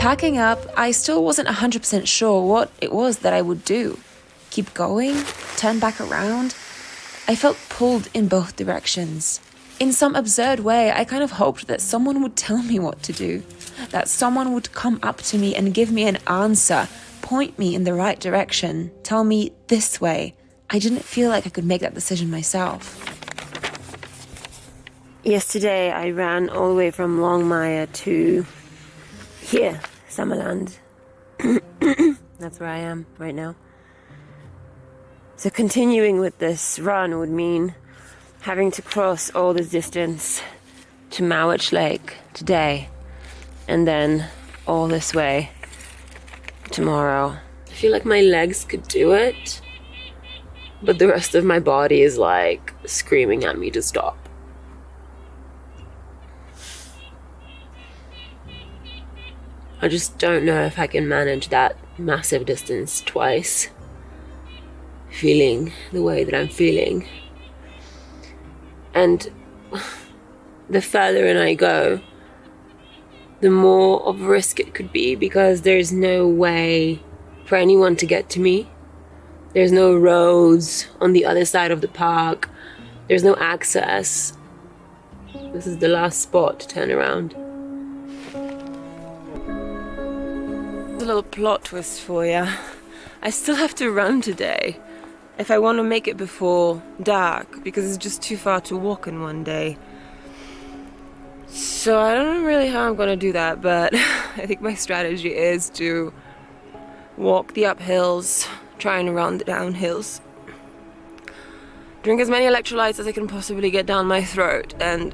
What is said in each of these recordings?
Packing up, I still wasn't 100% sure what it was that I would do. Keep going? Turn back around? I felt pulled in both directions. In some absurd way, I kind of hoped that someone would tell me what to do, that someone would come up to me and give me an answer, point me in the right direction, tell me this way. I didn't feel like I could make that decision myself. Yesterday, I ran all the way from Longmire to here, Summerland. That's where I am right now. So continuing with this run would mean having to cross all this distance to Mowich Lake today, and then all this way tomorrow. I feel like my legs could do it, but the rest of my body is like screaming at me to stop. I just don't know if I can manage that massive distance twice, feeling the way that I'm feeling. And the further in I go, the more of a risk it could be, because there's no way for anyone to get to me. There's no roads on the other side of the park. There's no access. This is the last spot to turn around. A little plot twist for you. I still have to run today if I want to make it before dark, because it's just too far to walk in one day. So I don't know really how I'm going to do that, but I think my strategy is to walk the uphills, try and run the downhills, drink as many electrolytes as I can possibly get down my throat, and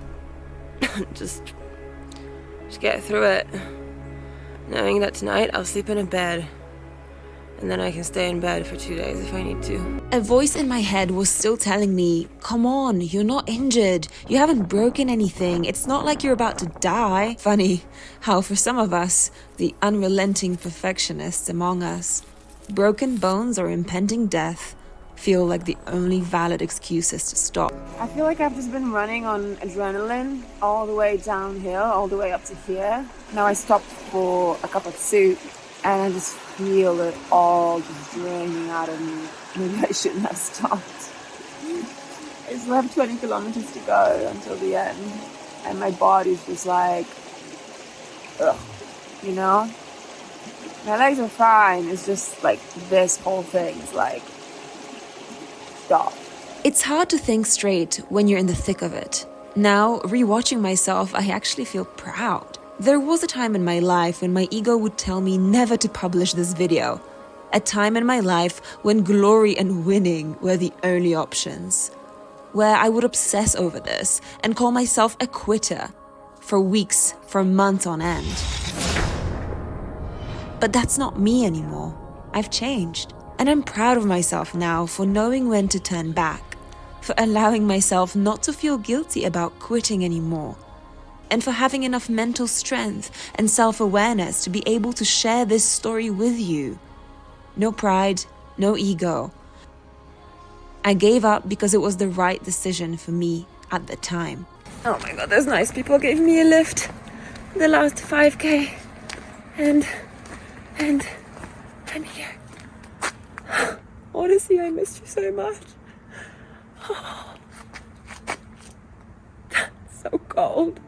just get through it, knowing that tonight I'll sleep in a bed, and then I can stay in bed for 2 days if I need to. A voice in my head was still telling me, come on, you're not injured. You haven't broken anything. It's not like you're about to die. Funny how for some of us, the unrelenting perfectionists among us, broken bones or impending death feel like the only valid excuses to stop. I feel like I've just been running on adrenaline all the way downhill, all the way up to here. Now I stopped for a cup of soup, and I just feel it all just draining out of me. Maybe I shouldn't have stopped. I still have 20 kilometers to go until the end, and my body's just like, ugh, you know? My legs are fine, it's just like this whole thing's like, stop. It's hard to think straight when you're in the thick of it. Now, rewatching myself, I actually feel proud. There was a time in my life when my ego would tell me never to publish this video. A time in my life when glory and winning were the only options. Where I would obsess over this and call myself a quitter for weeks, for months on end. But that's not me anymore. I've changed. And I'm proud of myself now for knowing when to turn back, for allowing myself not to feel guilty about quitting anymore, and for having enough mental strength and self-awareness to be able to share this story with you. No pride, no ego. I gave up because it was the right decision for me at the time. Oh my god, those nice people gave me a lift the last 5k, and I'm here. Odyssey, I missed you so much. Oh, that's so cold.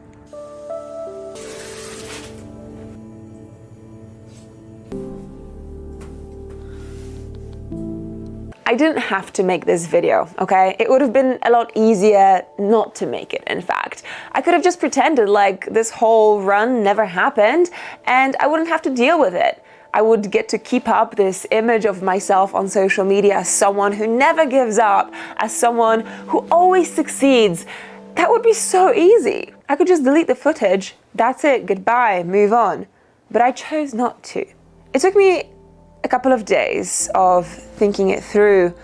I didn't have to make this video, okay? It would have been a lot easier not to make it, in fact. I could have just pretended like this whole run never happened, and I wouldn't have to deal with it. I would get to keep up this image of myself on social media as someone who never gives up, as someone who always succeeds. That would be so easy. I could just delete the footage. That's it, goodbye, move on. But I chose not to. It took me a couple of days of thinking it through,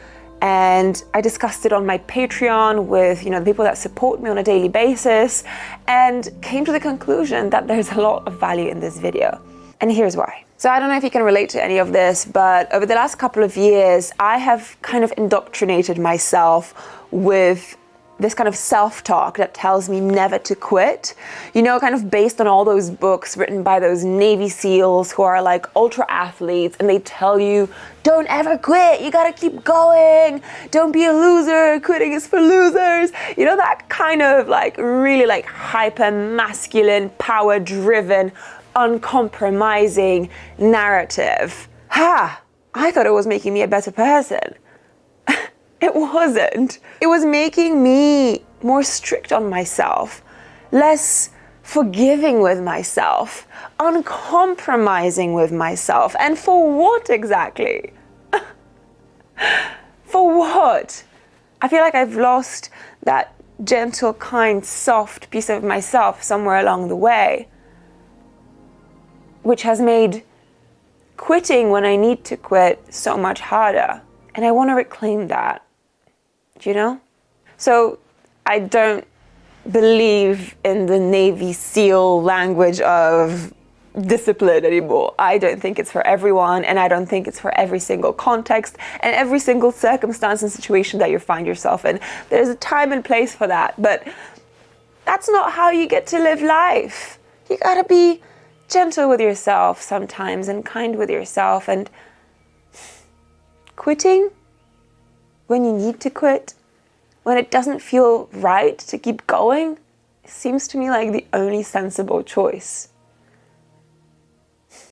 and I discussed it on my Patreon with, the people that support me on a daily basis, and came to the conclusion that there's a lot of value in this video. And here's why. So I don't know if you can relate to any of this, but over the last couple of years, I have kind of indoctrinated myself with this kind of self-talk that tells me never to quit, you know, kind of based on all those books written by those Navy SEALs who are like ultra athletes, and they tell you, don't ever quit, you gotta keep going, don't be a loser, quitting is for losers. You know, that kind of like really like hyper masculine, power driven, uncompromising narrative. I thought it was making me a better person. It wasn't. It was making me more strict on myself, less forgiving with myself, uncompromising with myself. And for what exactly? For what? I feel like I've lost that gentle, kind, soft piece of myself somewhere along the way, which has made quitting when I need to quit so much harder. And I want to reclaim that. You know? So I don't believe in the Navy SEAL language of discipline anymore. I don't think it's for everyone, and I don't think it's for every single context and every single circumstance and situation that you find yourself in. There's a time and place for that, but that's not how you get to live life. You gotta be gentle with yourself sometimes and kind with yourself, and quitting when you need to quit, when it doesn't feel right to keep going, seems to me like the only sensible choice.